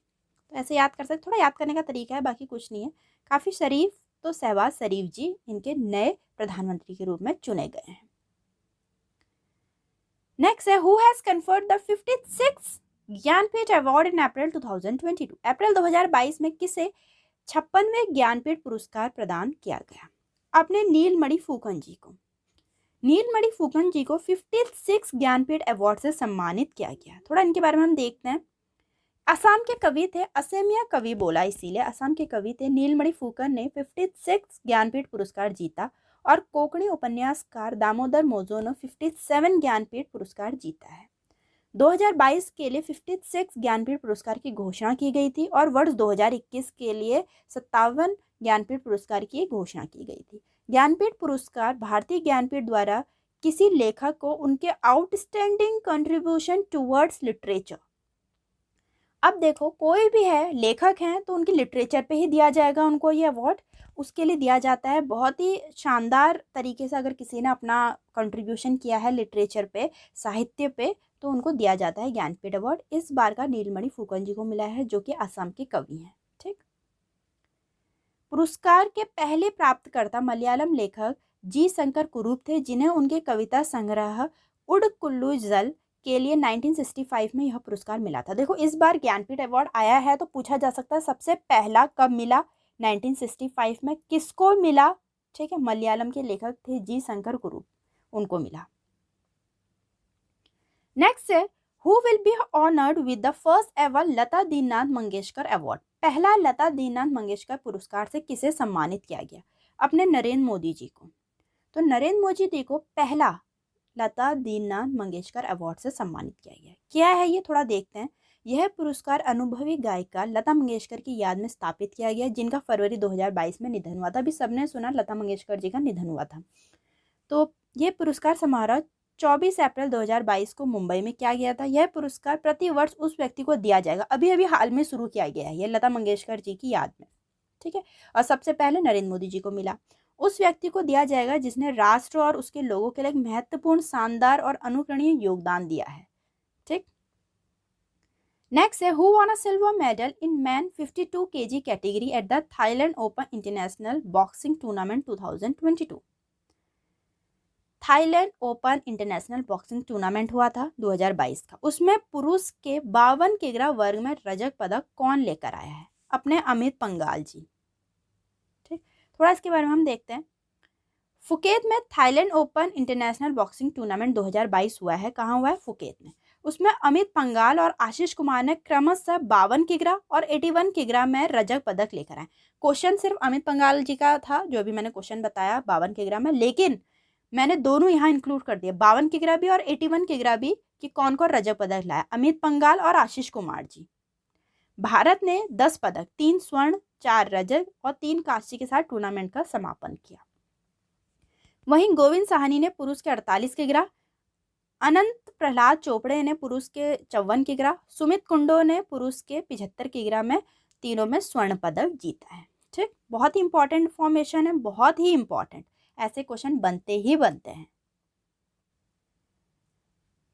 तो ऐसे याद कर सकते, थोड़ा याद करने का तरीका है, बाकी कुछ नहीं है। काफ़ी शरीफ, तो शहबाज शरीफ जी इनके नए प्रधानमंत्री के रूप में चुने गए हैं। नेक्स्ट है who has conferred the 56th Jnanpith award in April 2022। April 2022 में किसे 56वें ज्ञानपीठ पुरस्कार प्रदान किया गया? अपने नीलमणि फूकन जी को। नीलमणि फूकन जी को 56 ज्ञानपीठ अवार्ड से सम्मानित किया गया। थोड़ा इनके बारे में हम देखते हैं। असम के कवि थे, असमिया कवि बोला इसीलिए, असम के कवि थे। नीलमणि फूकन ने 56 ज्ञानपीठ पुरस्कार जीता और कोंकणी उपन्यासकार दामोदर मोजो ने 57 ज्ञानपीठ पुरस्कार जीता है। 2022 के लिए 56 ज्ञानपीठ पुरस्कार की घोषणा की गई थी और वर्ष 2021 के लिए 57 ज्ञानपीठ पुरस्कार की घोषणा की गई थी। ज्ञानपीठ पुरस्कार भारतीय ज्ञानपीठ द्वारा किसी लेखक को उनके आउटस्टैंडिंग कंट्रीब्यूशन टुवर्ड्स लिटरेचर, अब देखो कोई भी है लेखक हैं तो उनकी लिटरेचर पे ही दिया जाएगा उनको ये अवार्ड, उसके लिए दिया जाता है। बहुत ही शानदार तरीके से अगर किसी ने अपना कंट्रीब्यूशन किया है लिटरेचर पे, साहित्य पे, तो उनको दिया जाता है ज्ञानपीठ अवार्ड। इस बार का नीलमणि फूकन जी को मिला है, जो कि असम के कवि हैं। ठीक, पुरस्कार के पहले प्राप्तकर्ता मलयालम लेखक जी शंकर कुरूप थे, जिन्हें उनके कविता संग्रह उडकुल्लू जल के लिए 1965 में यह पुरस्कार मिला था। देखो इस बार ज्ञानपीठ अवार्ड आया है तो पूछा जा सकता है सबसे पहला कब मिला? 1965 में। किसको मिला? ठीक है, मलयालम के लेखक थे जी शंकर कुरूप, उनको मिला। नेक्स्ट है who will be honoured with the first ever Lata Deenanath Mangeshkar award. पहला लता दीननाथ मंगेशकर पुरस्कार से किसे सम्मानित किया गया? अपने नरेंद्र मोदी जी को। तो नरेंद्र मोदी जी को पहला लता दीननाथ मंगेशकर अवार्ड से सम्मानित किया गया। क्या है ये, थोड़ा देखते हैं। यह पुरस्कार अनुभवी गायिका लता मंगेशकर की याद में स्थापित किया गया, जिनका फरवरी 2022 में निधन हुआ था। अभी सबने सुना लता मंगेशकर जी का निधन हुआ था। तो ये पुरस्कार समारोह 24 अप्रैल 2022 को मुंबई में किया गया था। यह पुरस्कार प्रति वर्ष उस व्यक्ति को दिया जाएगा, अभी अभी हाल में शुरू किया गया है ये लता मंगेशकर जी की याद में। ठीक है, और सबसे पहले नरेंद्र मोदी जी को मिला। उस व्यक्ति को दिया जाएगा जिसने राष्ट्र और उसके लोगों के लिए एक महत्वपूर्ण, शानदार और अनुकरणीय योगदान दिया है। ठीक, नेक्स्ट है who von a silver medal in man 52 kg category at the Thailand open international boxing tournament 2022। Thailand open international boxing tournament हुआ था 2022 का। उसमें पुरुष के 52 किग्रा वर्ग में रजत पदक कौन लेकर आया है? अपने अमित पंघाल जी। ठीक, थोड़ा इसके बारे में हम देखते हैं। फुकेत में Thailand open international boxing tournament 2022 हुआ है। कहाँ हुआ है? फुकेत में। उसमें अमित पंघाल और आशीष कुमार ने क्रमशः 52 किग्रा और 81 किग्रा में रजत पदक लेकर आए। क्वेश्चन सिर्फ अमित पंघाल जी का था, जो अभी मैंने क्वेश्चन बताया 52 किग्रा में, लेकिन मैंने दोनों यहाँ इंक्लूड कर दिया, 52 किग्रा भी और 81 किग्रा भी, कि कौन कौन रजत पदक लाया, अमित पंघाल और आशीष कुमार जी। भारत ने 10 पदक, 3 स्वर्ण, 4 रजत और 3 कांस्य के साथ टूर्नामेंट का समापन किया। वहीं गोविंद साहनी ने पुरुष के 48 किग्रा, अनंत प्रहलाद चोपड़े ने पुरुष के 54 किग्रा, सुमित कुंडो ने पुरुष के 75 किग्रा में तीनों में स्वर्ण पदक जीता है। ठीक, बहुत ही इंपॉर्टेंट इंफॉर्मेशन है, बहुत ही इंपॉर्टेंट, ऐसे क्वेश्चन बनते ही बनते हैं।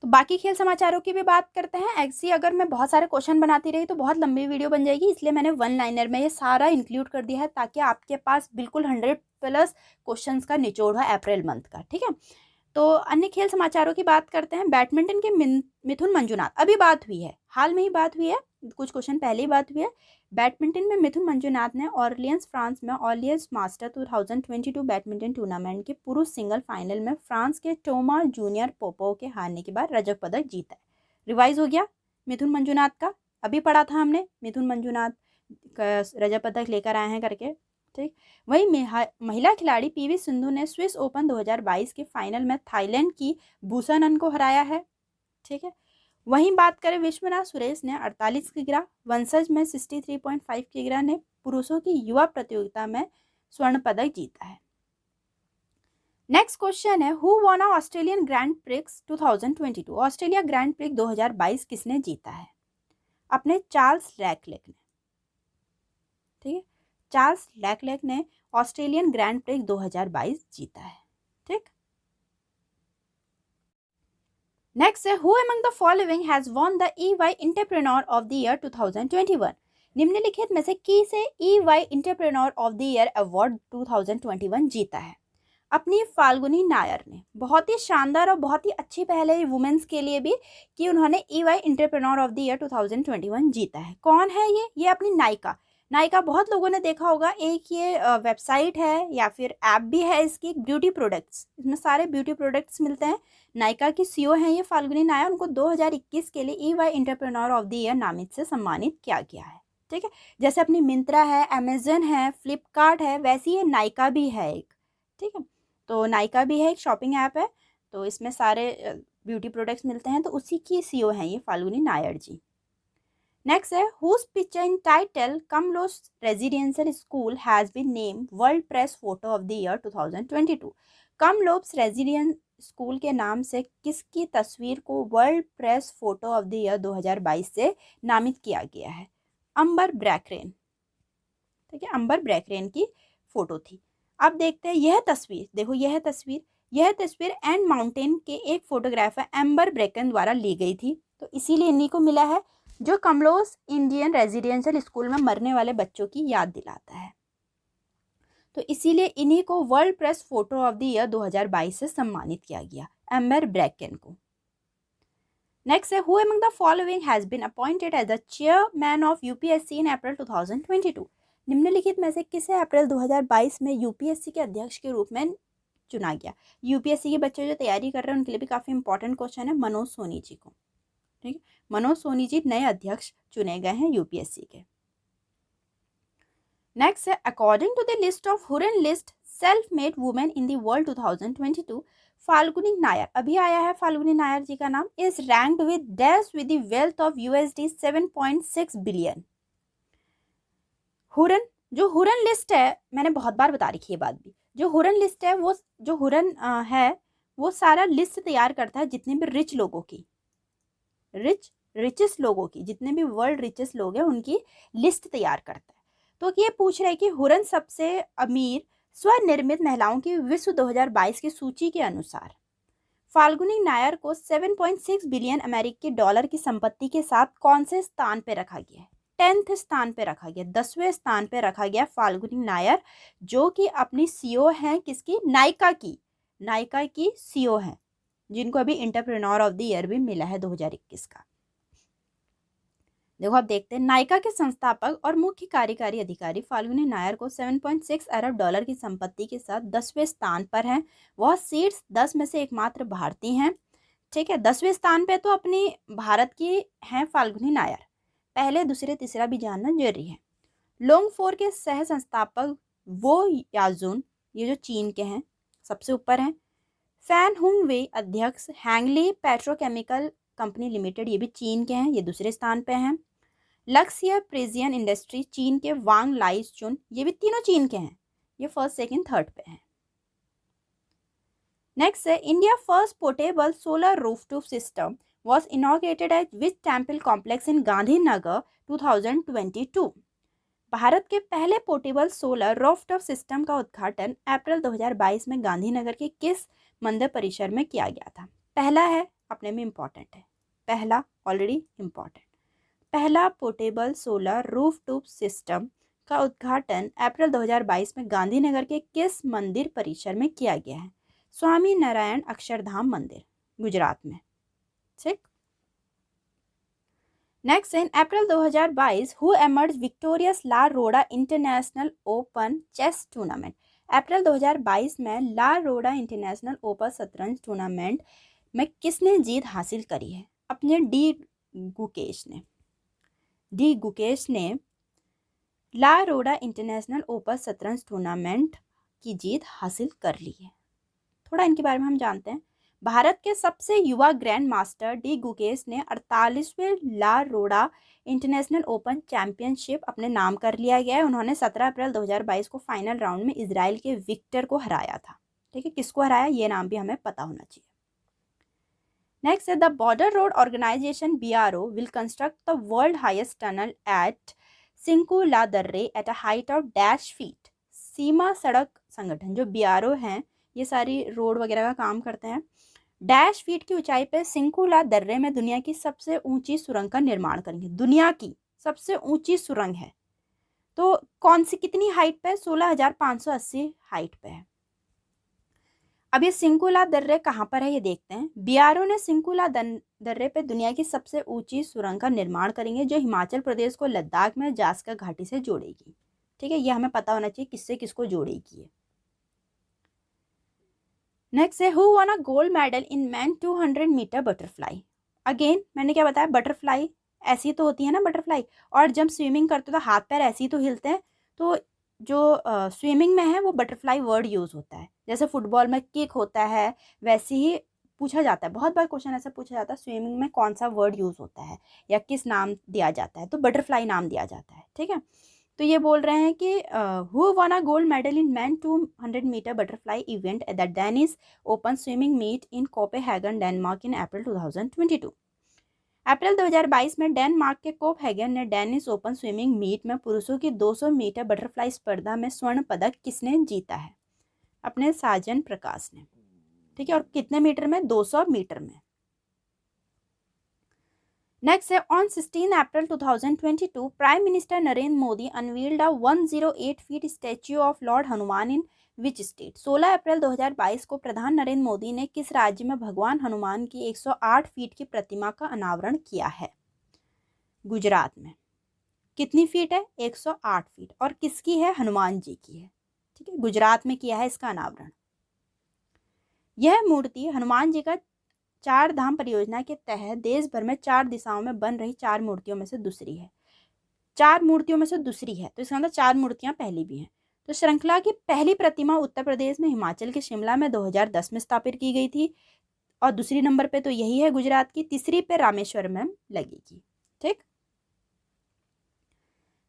तो बाकी खेल समाचारों की भी बात करते हैं। ऐसी अगर मैं बहुत सारे क्वेश्चन बनाती रही तो बहुत लंबी वीडियो बन जाएगी, इसलिए मैंने वन लाइनर में ये सारा इंक्लूड कर दिया है ताकि आपके पास बिल्कुल 100+ क्वेश्चंस का निचोड़ हो अप्रैल मंथ का। ठीक है, तो अन्य खेल समाचारों की बात करते हैं। बैडमिंटन के मिथुन मंजुनाथ, अभी बात हुई है, हाल में ही बात हुई है, कुछ क्वेश्चन पहले ही बात हुई है। बैडमिंटन में मिथुन मंजुनाथ ने ऑरलियंस फ्रांस में ऑरलियंस मास्टर 2022 बैडमिंटन टूर्नामेंट के पुरुष सिंगल फाइनल में फ्रांस के टोमा जूनियर पोपो के हारने के बाद रजत पदक जीता है। रिवाइज हो गया मिथुन मंजुनाथ का, अभी पढ़ा था हमने, मिथुन मंजुनाथ का रजत पदक लेकर आए हैं करके। ठीक, वही महिला खिलाड़ी पीवी सिंधु ने स्विस ओपन 2022 के फाइनल में थाईलैंड की बुसानन को हराया है। ठीक है, वहीं बात करें विश्वनाथ सुरेश ने 48 किग्रा, वंशज में 63.5 किग्रा ने पुरुषों की युवा प्रतियोगिता में स्वर्ण पदक जीता है। नेक्स्ट क्वेश्चन है, who von Australian grand Prix 2022, Australia grand Prix 2022 किसने जीता है? अपने चार्ल्स लेकलैक ने। ठीक है, चार्ल्स लेकलैक ने ऑस्ट्रेलियन ग्रैंड प्रिक्स 2022 जीता है। ठीक, नेक्स्ट है, who among the following has won the EY entrepreneur of the year 2021, निम्नलिखित में से किसे EY entrepreneur of the year award 2021 जीता है? अपनी फाल्गुनी नायर ने। बहुत ही शानदार और बहुत ही अच्छी पहल है वुमेन्स के लिए भी कि उन्होंने EY entrepreneur of the year 2021 जीता है। कौन है ये अपनी नायका। नायका बहुत लोगों ने देखा होगा, एक ये वेबसाइट है या फिर ऐप भी है इसकी, ब्यूटी प्रोडक्ट्स, इसमें सारे ब्यूटी प्रोडक्ट्स मिलते हैं। नायका की CEO हैं ये फाल्गुनी नायर, उनको 2021 के लिए EY entrepreneur of the year नामित से सम्मानित किया गया है। ठीक है, जैसे अपनी मिंत्रा है, अमेजन है, फ्लिपकार्ट है, वैसी ये नायका भी है एक। ठीक है, तो नायका भी है एक शॉपिंग ऐप है, तो इसमें सारे ब्यूटी प्रोडक्ट्स मिलते हैं, तो उसी की CEO हैं ये फाल्गुनी नायर जी। नेक्स्ट है, whose picture in title Kamloops residential school has been named world press photo of the year 2022, Kamloops residential school के नाम से किसकी तस्वीर को world press photo of the year 2022 से नामित किया गया है? अंबर ब्रैकरेन। ठीक है, अंबर ब्रैकरेन की फोटो थी। अब देखते हैं यह तस्वीर, देखो यह तस्वीर एंड माउंटेन के एक फोटोग्राफर एम्बर ब्रेकन द्वारा ली गई थी, तो इसीलिए इन्हीं को मिला है, जो कमलोस इंडियन रेजिडेंशियल स्कूल में मरने वाले बच्चों की याद दिलाता है, तो इसीलिए इन्हीं को world press photo of the year 2022 से सम्मानित किया गया, एम्बर ब्रेकन को। नेक्स्ट है, who among the following has been appointed as the chairman of UPSC in April 2022, निम्नलिखित में से किसे अप्रैल 2022 में UPSC के अध्यक्ष के रूप में चुना गया? UPSC के बच्चे जो तैयारी कर रहे हैं उनके लिए भी काफ़ी इंपॉर्टेंट क्वेश्चन है, मनोज सोनी जी को। ठीक है, मनोज सोनी जी नए अध्यक्ष चुने गए हैं UPSC के। नेक्स्ट है, according to the list of Hurun list self made women in the world 2022, Falguni Nair, अभी आया है फाल्गुनी नायर जी का नाम, is ranked with dash with the wealth of USD 7.6 billion. Hurun, जो हुरन लिस्ट है, मैंने बहुत बार बता रखी है बात भी, जो हुरन लिस्ट है वो जो हुरन है वो सारा लिस्ट तैयार करता है जितने भी रिच लोगों की, रिचेस्ट लोगों की, जितने भी वर्ल्ड रिचेस्ट लोग हैं उनकी लिस्ट तैयार करता है। तो ये पूछ रहे हैं कि हुरन सबसे अमीर स्वनिर्मित महिलाओं की विश्व 2022 की सूची के अनुसार फाल्गुनी नायर को 7.6 बिलियन अमेरिकी डॉलर की संपत्ति के साथ कौन से स्थान पे रखा गया है? 10th स्थान पे रखा गया, 10वें स्थान पे रखा गया फाल्गुनी नायर, जो कि अपनी CEO हैं किसकी? नायका की CEO हैं, जिनको अभी एंटरप्रेन्योर ऑफ द ईयर भी मिला है 2021 का। देखो आप देखते हैं, नायका के संस्थापक और मुख्य कार्यकारी अधिकारी फाल्गुनी नायर को 7.6 अरब डॉलर की संपत्ति के साथ 10वें स्थान पर हैं। वह शीर्ष 10 में से एकमात्र भारतीय हैं। ठीक है, 10वें स्थान पे तो अपनी भारत की हैं फाल्गुनी नायर, पहले दूसरे तीसरा भी जानना जरूरी है। लोंगफोर के सह संस्थापक वो याजुन, ये जो चीन के हैं, सबसे ऊपर हैं। फैन हुंग वे अध्यक्ष हैंगली पेट्रोकेमिकल कंपनी लिमिटेड, ये भी चीन के हैं, ये दूसरे स्थान पे हैं। लक्ष्य प्रेजियन इंडस्ट्री चीन के वांग लाइचुन, ये भी तीनों चीन के हैं, ये फर्स्ट सेकंड थर्ड पे हैं। नेक्स्ट है India first portable solar rooftop system was inaugurated at which temple complex in Gandhinagar 2022। Bharat के पहले पोर्टेबल सोलर रूफटॉप सिस्टम का उद्घाटन अप्रैल 2022 में गांधीनगर के किस मंदिर परिसर में किया गया था? पहला है अपने में इंपॉर्टेंट है, पहला ऑलरेडी इंपॉर्टेंट, पहला पोर्टेबल सोलर रूफटॉप सिस्टम का उद्घाटन अप्रैल 2022 में गांधीनगर के किस मंदिर परिसर में किया गया है? स्वामी नारायण अक्षरधाम मंदिर, गुजरात में। ठीक। Next in April 2022 who emerge victorious La Roda international open chess tournament. April 2022 में ला रोडा इंटरनेशनल ओपन शतरंज टूर्नामेंट में किसने जीत हासिल करी है? अपने डी गुकेश ने ला रोडा इंटरनेशनल ओपन शतरंज टूर्नामेंट की जीत हासिल कर ली है। थोड़ा इनके बारे में हम जानते हैं। भारत के सबसे युवा ग्रैंड मास्टर डी गुकेश ने 48वें ला रोडा इंटरनेशनल ओपन चैंपियनशिप अपने नाम कर लिया गया है। उन्होंने 17 अप्रैल 2022 को फाइनल राउंड में इजराइल के विक्टर को हराया था। ठीक है, किसको हराया ये नाम भी हमें पता होना चाहिए। नेक्स्ट है the border road organization BRO will construct the world highest tunnel at Sinkula दर्रे at a height of dash feet. सीमा सड़क संगठन जो BRO हैं, ये सारी रोड वगैरह का काम करते हैं। डैश फीट की ऊंचाई पर सिंकुला दर्रे में दुनिया की सबसे ऊंची सुरंग का निर्माण करेंगे। दुनिया की सबसे ऊंची सुरंग है, तो कौन सी कितनी हाइट पे? 16,580 हाइट पे है। अब ये सिंकुला दर्रे कहाँ पर है ये देखते हैं। BRO ने सिंकुला दर्रे पे दुनिया की सबसे ऊंची सुरंग का निर्माण करेंगे जो हिमाचल प्रदेश को लद्दाख में जास्कर घाटी से जोड़ेगी। ठीक है, ये हमें पता होना चाहिए किससे किसको जोड़ेगी। नेक्स्ट है who won a gold medal in man 200 metre butterfly. Again मैंने क्या बताया, बटरफ्लाई ऐसी तो होती है ना बटरफ्लाई, और जब स्विमिंग करते हो तो हाथ पैर ऐसे ही तो हिलते हैं, तो जो स्विमिंग में है वो बटरफ्लाई वर्ड यूज़ होता है। जैसे फुटबॉल में किक होता है वैसे ही पूछा जाता है, बहुत बार क्वेश्चन ऐसा पूछा जाता है स्विमिंग में कौन सा वर्ड यूज़ होता है या किस नाम दिया जाता है, तो बटरफ्लाई नाम दिया जाता है। ठीक है, तो ये बोल रहे हैं कि who won a gold medal in man 200 metre butterfly event at the Danish open swimming meet in Copenhagen Denmark in April 2022। April 2022 में डेनमार्क के कोपेनहेगन ने डेनिस ओपन स्विमिंग मीट में पुरुषों की 200 मीटर बटरफ्लाई स्पर्धा में स्वर्ण पदक किसने जीता है? अपने साजन प्रकाश ने। ठीक है, और कितने मीटर में? 200 मीटर में। नेक्स्ट है on 16 April 2022 prime minister Narendra Modi unveiled a 108 feet statue of Lord Hanuman in which state. 16 अप्रैल 2022 को प्रधान नरेंद्र मोदी ने किस राज्य में भगवान हनुमान की 108 फीट की प्रतिमा का अनावरण किया है? गुजरात में। कितनी फीट है? 108 फीट। और किसकी है? हनुमान जी की है। ठीक है, गुजरात में किया है इसका अनावरण। यह मूर्ति हनुमान जी का 4 धाम परियोजना के तहत देश भर में 4 दिशाओं में बन रही 4 मूर्तियों में से दूसरी है। 4 मूर्तियों में से दूसरी है, तो इसका मतलब 4 मूर्तियां पहली भी हैं। तो श्रृंखला की पहली प्रतिमा उत्तर प्रदेश में हिमाचल के शिमला में 2010 में स्थापित की गई थी, और दूसरी नंबर पे तो यही है गुजरात की, तीसरी पे रामेश्वर में लगेगी। ठीक,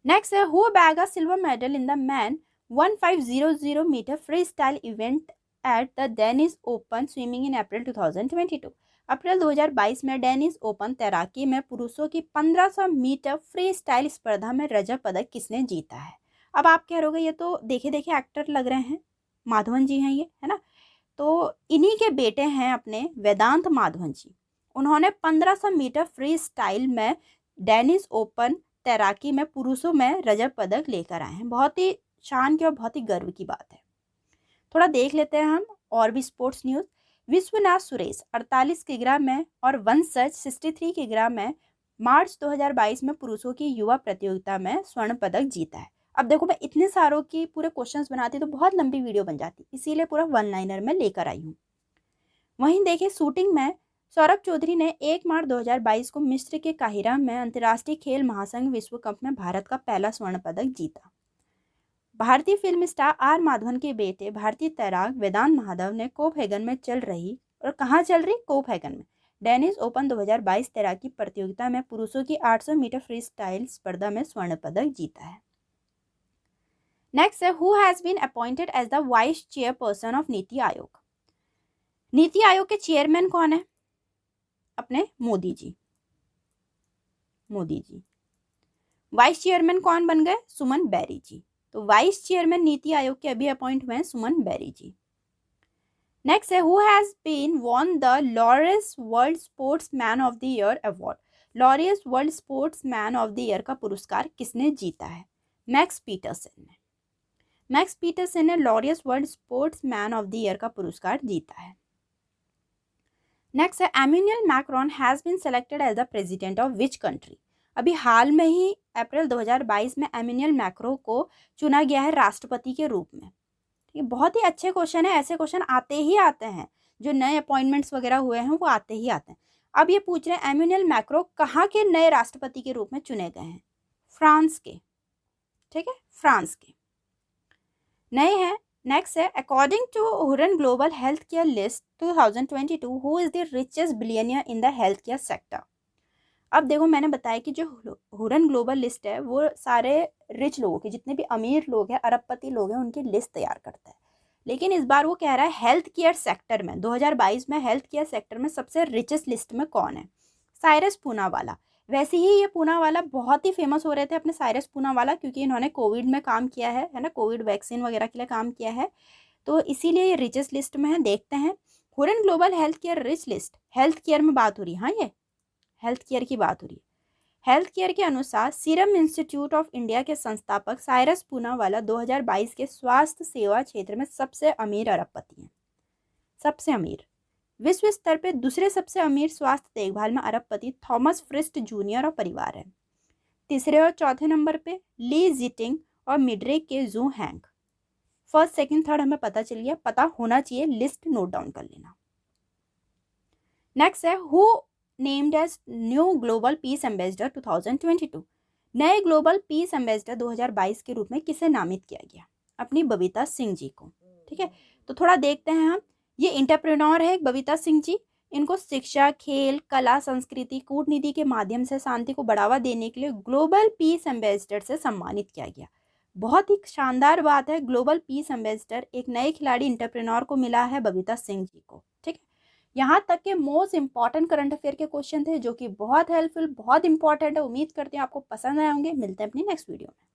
नेक्स्ट है who bag a silver medal in the man 1500 metre free style event at the Danish open swimming in April 2022। April 2022 में डेनिस ओपन तैराकी में पुरुषों की 1500 मीटर फ्री स्टाइल स्पर्धा में रजत पदक किसने जीता है? अब आप कह रहोगे ये तो देखे देखे एक्टर लग रहे हैं, माधवन जी हैं ये, है ना? तो इन्हीं के बेटे हैं अपने वेदांत माधवन जी। उन्होंने 1500 मीटर फ्री स्टाइल में डेनिस ओपन तैराकी में पुरुषों में रजत पदक लेकर आए हैं। बहुत ही शान की और बहुत ही गर्व की बात है। थोड़ा देख लेते हैं हम और भी sports news. Vishwanath Suresh 48 kilogram में और वंशज 63 किलोग्राम में मार्च 2022 में पुरुषों की युवा प्रतियोगिता में स्वर्ण पदक जीता है। अब देखो मैं इतने सारों की पूरे क्वेश्चंस बनाती तो बहुत लंबी वीडियो बन जाती, इसीलिए पूरा वन लाइनर में लेकर आई हूँ। वहीं देखिए शूटिंग में सौरभ चौधरी ने 1 मार्च 2022 को मिस्र के काहिरा में अंतर्राष्ट्रीय खेल महासंघ विश्व कप में भारत का पहला स्वर्ण पदक जीता। भारतीय फिल्म स्टार आर माधवन के बेटे भारतीय तैराक वेदांत माधव ने कोपेनहेगन में चल रही, और कहाँ चल रही? कोपेनहेगन में डेनिस ओपन 2022 तैराकी प्रतियोगिता में पुरुषों की 800 मीटर फ्री स्टाइल स्पर्धा में स्वर्ण पदक जीता है। नेक्स्ट है, who has been appointed as the vice chairperson of NITI Aayog. NITI Aayog के चेयरमैन कौन है? अपने मोदी जी। मोदी जी। वाइस चेयरमैन कौन बन गए? सुमन बेरी जी। तो वाइस चेयरमैन नीति आयोग के अभी अपॉइंट हुए हैं सुमन बेरी जी। नेक्स्ट है, who has been won the Laureus world sports man of the year award. Laureus world sports man of the year का पुरस्कार किसने जीता है? मैक्स पीटरसन ने। मैक्स पीटरसन ने Laureus world sports man of the year का पुरस्कार जीता है। नेक्स्ट है, Emmanuel Macron has been selected as the president of which country. अभी हाल में ही अप्रैल 2022 में एम्यूनियल मैक्रो को चुना गया है राष्ट्रपति के रूप में। ये बहुत ही अच्छे क्वेश्चन है, ऐसे क्वेश्चन आते ही आते हैं, जो नए अपॉइंटमेंट्स वगैरह हुए हैं वो आते ही आते हैं। अब ये पूछ रहे हैं एम्यूनियल मैक्रो कहाँ के नए राष्ट्रपति के रूप में चुने गए हैं? फ्रांस के। ठीक है, फ्रांस के नए हैं। नेक्स्ट है, according to Hurun global health care list 2022 who is the richest billionaire in the health care sector. अब देखो, मैंने बताया कि जो हुरन ग्लोबल लिस्ट है वो सारे रिच लोगों के, जितने भी अमीर लोग हैं, अरबपति लोग हैं, उनकी लिस्ट तैयार करता है। लेकिन इस बार वो कह रहा है हेल्थ केयर सेक्टर में 2022 में हेल्थ केयर सेक्टर में सबसे रिचेस्ट लिस्ट में कौन है? साइरस पूनावाला। वैसे ही ये पूनावाला बहुत ही फेमस हो रहे थे अपने साइरस पूनावाला, क्योंकि इन्होंने कोविड में काम किया है ना, कोविड वैक्सीन वगैरह के लिए काम किया है, तो इसीलिए ये रिचेस्ट लिस्ट में है। देखते हैं, Huron global health care rich list, health care में बात हो रही है। हाँ, ये हेल्थ केयर की बात हो रही है। हेल्थ केयर के अनुसार सीरम इंस्टीट्यूट ऑफ इंडिया के संस्थापक साइरस पूनावाला 2022 के स्वास्थ्य सेवा क्षेत्र में सबसे अमीर अरबपति हैं। सबसे अमीर। विश्व स्तर पर दूसरे सबसे अमीर स्वास्थ्य देखभाल में अरबपति थॉमस फ्रिस्ट जूनियर और परिवार है। तीसरे और चौथे नंबर पे ली जिटिंग और मिड्रेक के जू हैंक। फर्स्ट, सेकंड, थर्ड हमें पता चल गया, पता होना चाहिए, लिस्ट नोट डाउन कर लेना। नेक्स्ट है, who named as new global peace ambassador 2022। नए ग्लोबल पीस एम्बेसडर 2022 के रूप में किसे नामित किया गया? अपनी बबीता सिंह जी को। ठीक है, तो थोड़ा देखते हैं हम। ये इंटरप्रेन्योर है बबीता सिंह जी। इनको शिक्षा, खेल, कला, संस्कृति, कूटनीति के माध्यम से शांति को बढ़ावा देने के लिए ग्लोबल पीस एम्बेसडर से सम्मानित किया गया। बहुत ही शानदार बात है, ग्लोबल पीस एम्बेसडर एक नए खिलाड़ी इंटरप्रेन्योर को मिला है, बबीता सिंह जी को। ठीक है, यहाँ तक के मोस्ट इंपॉर्टेंट करंट अफेयर के क्वेश्चन थे, जो कि बहुत हेल्पफुल, बहुत इंपॉर्टेंट है। उम्मीद करते हैं आपको पसंद आए होंगे। मिलते हैं अपनी नेक्स्ट वीडियो में।